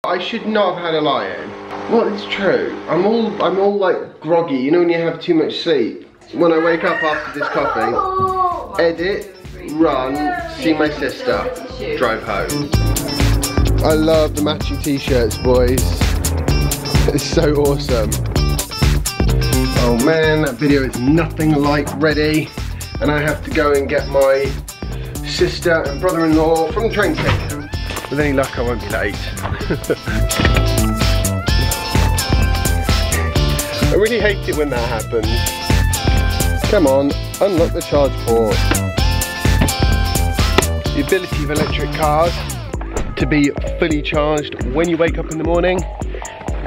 I should not have had a lie-in. Well, it's true. I'm all like groggy. You know when you have too much sleep. When I wake up after this coffee, edit, run, see my sister, drive home. I love the matching t-shirts, boys. It's so awesome. Oh man, that video is nothing like ready, and I have to go and get my sister and brother-in-law from the train station. With any luck, I won't be late. I really hate it when that happens. Come on, unlock the charge port. The ability of electric cars to be fully charged when you wake up in the morning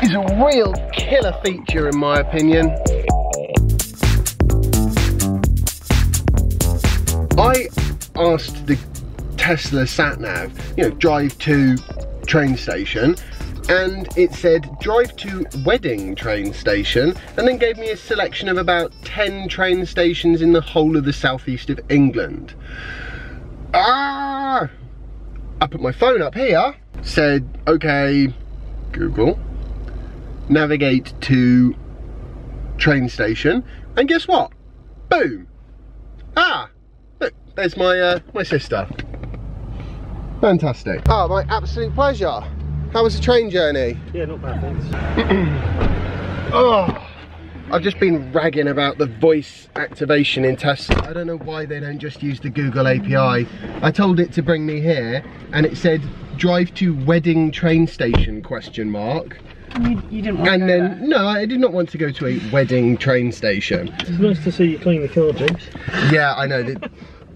is a real killer feature in my opinion. I asked the Tesla sat-nav, you know, drive to train station, and it said drive to wedding train station, and then gave me a selection of about 10 train stations in the whole of the southeast of England. I put my phone up here, said, okay, Google, navigate to train station, and guess what? Boom! Look, there's my my sister. Fantastic. Oh, my absolute pleasure. How was the train journey? Yeah, not bad, thanks. Oh, I've just been ragging about the voice activation in Tesla. I don't know why they don't just use the Google API. I told it to bring me here, and it said drive to wedding train station ? You didn't want to go there? No, I did not want to go to a wedding train station. It's nice to see you clean the car, James. Yeah, I know that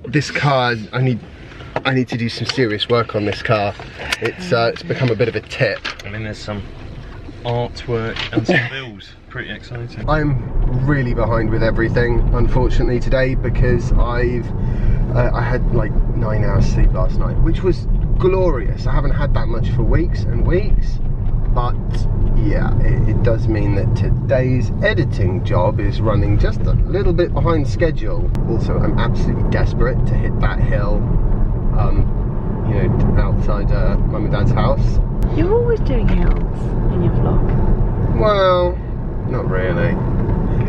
this car, I need to do some serious work on this car. It's become a bit of a tip. I mean, there's some artwork and some bills. Pretty exciting. I'm really behind with everything, unfortunately, today, because I had like 9 hours sleep last night, which was glorious. I haven't had that much for weeks and weeks, but yeah, it does mean that today's editing job is running just a little bit behind schedule. Also, I'm absolutely desperate to hit that hill, you know, outside Mum and Dad's house. You're always doing hills in your vlog. Well, not really.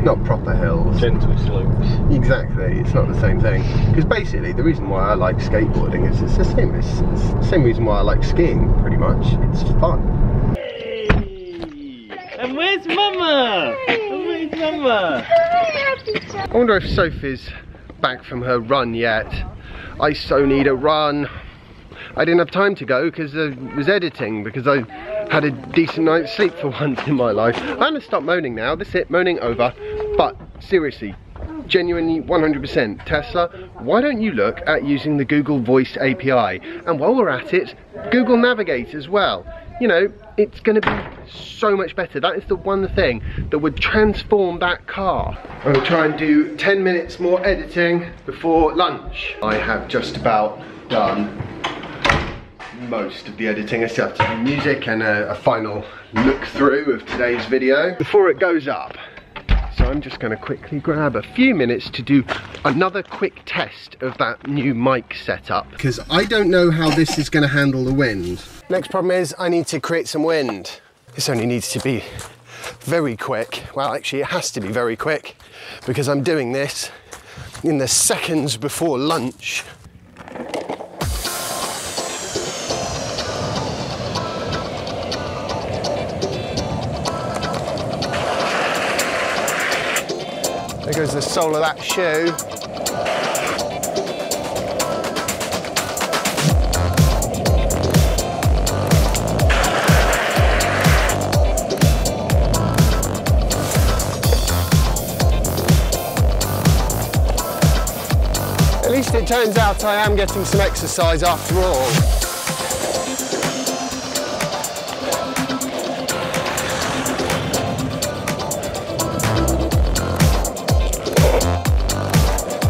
Not proper hills. Gentle slopes. Exactly, it's not the same thing. Because basically, the reason why I like skateboarding is it's the same. It's the same reason why I like skiing, pretty much. It's fun. Hey! And where's Mama? And where's Mama? I wonder if Sophie's back from her run yet. I so need a run. I didn't have time to go because I was editing, because I had a decent night's sleep for once in my life. I'm gonna stop moaning now. That's it, moaning over. But seriously, genuinely 100%, Tesla, why don't you look at using the Google Voice API? And while we're at it, Google Navigate as well. You know, it's gonna be so much better. That is the one thing that would transform that car. I'm gonna try and do 10 minutes more editing before lunch. I have just about done most of the editing. I still have to do music and a final look through of today's video before it goes up. So I'm just going to quickly grab a few minutes to do another quick test of that new mic setup, because I don't know how this is going to handle the wind. Next problem is I need to create some wind. This only needs to be very quick. Well, actually it has to be very quick, because I'm doing this in the seconds before lunch. There goes the sole of that shoe. At least it turns out I am getting some exercise after all.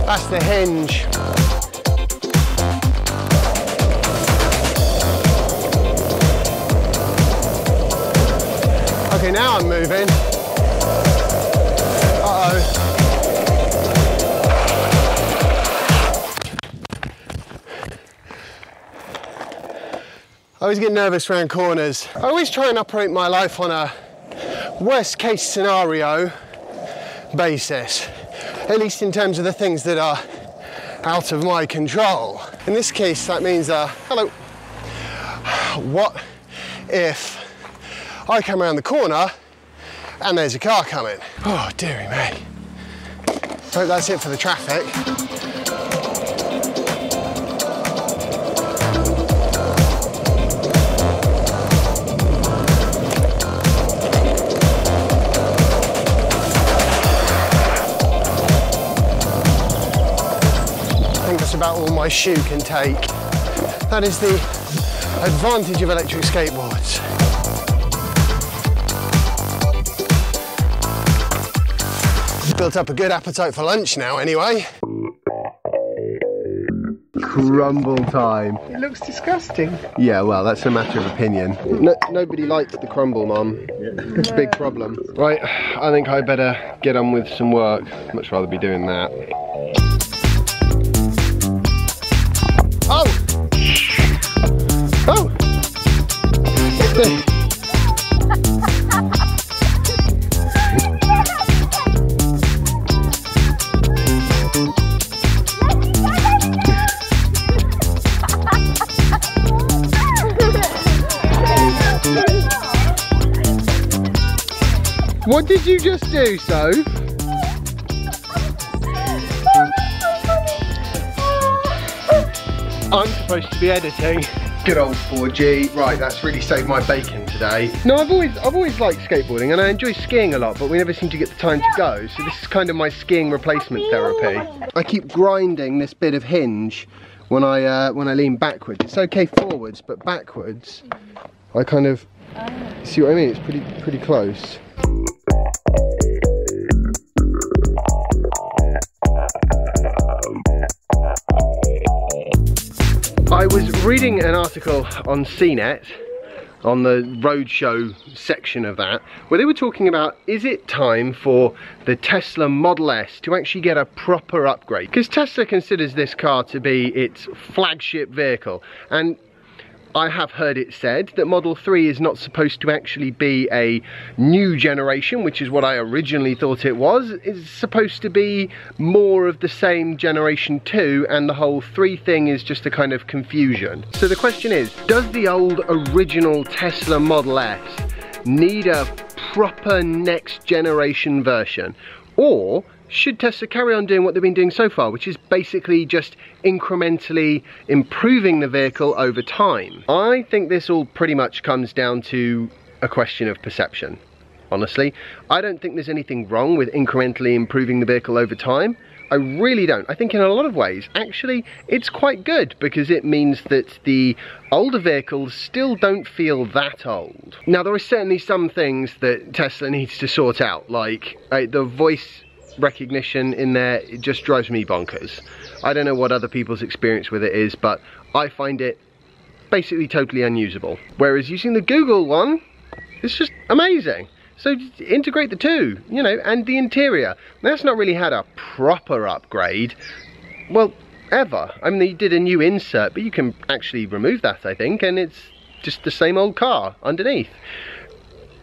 That's the hinge. Okay, now I'm moving. Uh-oh. always get nervous around corners. I always try and operate my life on a worst case scenario basis, at least in terms of the things that are out of my control. In this case, that means, hello. What if I come around the corner and there's a car coming? Oh, dearie me. Hope that's it for the traffic. I think that's about all my shoe can take. That is the advantage of electric skateboards. Built up a good appetite for lunch now anyway. Crumble time. It looks disgusting. Yeah, well, that's a matter of opinion. Nobody likes the crumble, Mum. It's a big problem. Right, I think I better get on with some work. Much rather be doing that. Oh! Oh! What did you just do, Soph? I'm supposed to be editing. Good old 4G. Right, that's really saved my bacon today. No, I've always liked skateboarding and I enjoy skiing a lot, but we never seem to get the time to go. So this is kind of my skiing replacement therapy. I keep grinding this bit of hinge when I lean backwards. It's okay forwards, but backwards, I kind of, see what I mean? It's pretty close. I was reading an article on CNET, on the roadshow section of that, where they were talking about, is it time for the Tesla Model S to actually get a proper upgrade? Because Tesla considers this car to be its flagship vehicle, and I have heard it said that Model 3 is not supposed to actually be a new generation, which is what I originally thought it was. It's supposed to be more of the same generation 2, and the whole 3 thing is just a kind of confusion. So the question is, does the old original Tesla Model S need a proper next generation version? Or should Tesla carry on doing what they've been doing so far, which is basically just incrementally improving the vehicle over time? I think this all pretty much comes down to a question of perception, honestly. I don't think there's anything wrong with incrementally improving the vehicle over time. I really don't. I think in a lot of ways, actually, it's quite good because it means that the older vehicles still don't feel that old. Now, there are certainly some things that Tesla needs to sort out, like the voice recognition in there. It just drives me bonkers. I don't know what other people's experience with it is, but I find it basically totally unusable. Whereas using the Google one, it's just amazing. So integrate the two, you know, and the interior. That's not really had a proper upgrade, well, ever. I mean, they did a new insert, but you can actually remove that, I think, and it's just the same old car underneath.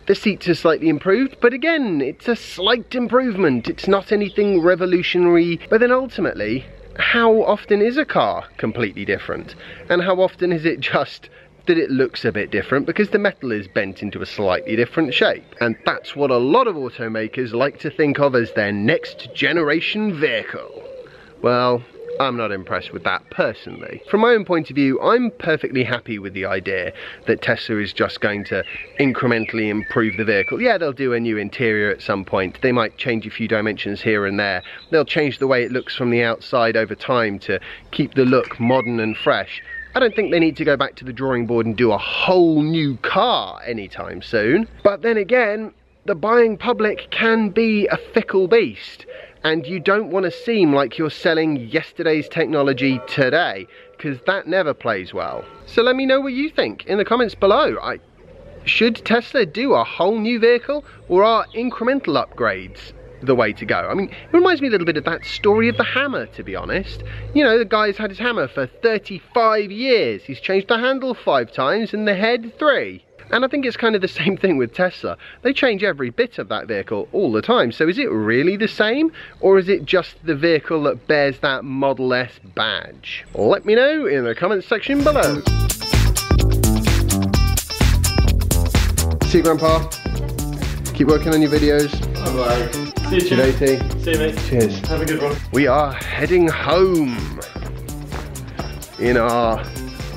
The seats are slightly improved, but again, it's a slight improvement. It's not anything revolutionary. But then ultimately, how often is a car completely different? And how often is it just that it looks a bit different because the metal is bent into a slightly different shape? And that's what a lot of automakers like to think of as their next generation vehicle. Well, I'm not impressed with that personally. From my own point of view, I'm perfectly happy with the idea that Tesla is just going to incrementally improve the vehicle. Yeah, they'll do a new interior at some point. They might change a few dimensions here and there. They'll change the way it looks from the outside over time to keep the look modern and fresh. I don't think they need to go back to the drawing board and do a whole new car anytime soon. But then again, the buying public can be a fickle beast. And you don't want to seem like you're selling yesterday's technology today, because that never plays well. So let me know what you think in the comments below. Should Tesla do a whole new vehicle, or are incremental upgrades the way to go. I mean, it reminds me a little bit of that story of the hammer, to be honest. You know, the guy's had his hammer for 35 years. He's changed the handle 5 times and the head 3. And I think it's kind of the same thing with Tesla. They change every bit of that vehicle all the time. So is it really the same? Or is it just the vehicle that bears that Model S badge? Let me know in the comments section below. See you, Grandpa. Keep working on your videos. Bye-bye. See you, Matey. See you, mate. Cheers. Have a good one. We are heading home in our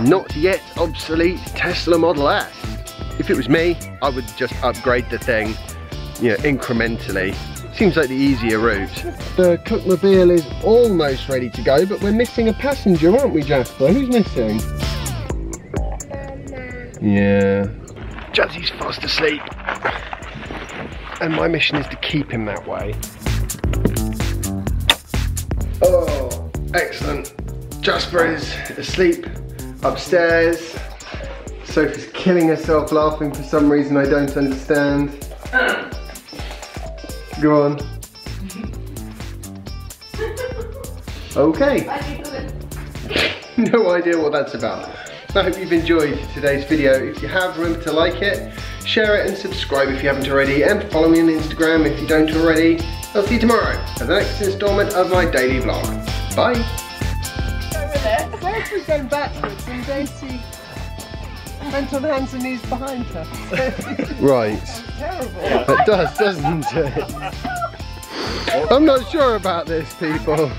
not yet obsolete Tesla Model S. If it was me, I would just upgrade the thing, you know, incrementally. Seems like the easier route. The Cookmobile is almost ready to go, but we're missing a passenger, aren't we, Jasper? Who's missing? Yeah. Jazzy's fast asleep. And my mission is to keep him that way. Oh, excellent. Jasper is asleep upstairs. Sophie's killing herself laughing for some reason I don't understand. Go on. Okay. No idea what that's about. I hope you've enjoyed today's video. If you have, remember to like it, share it and subscribe if you haven't already, and follow me on Instagram if you don't already. I'll see you tomorrow for the next installment of my daily vlog. Bye. Sophie's going backwards and Daisy went on hands and knees behind her. Right. Terrible. It does, doesn't it? I'm not sure about this, people.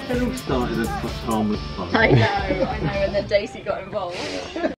It all started as fun with fun. I know, and then Daisy got involved.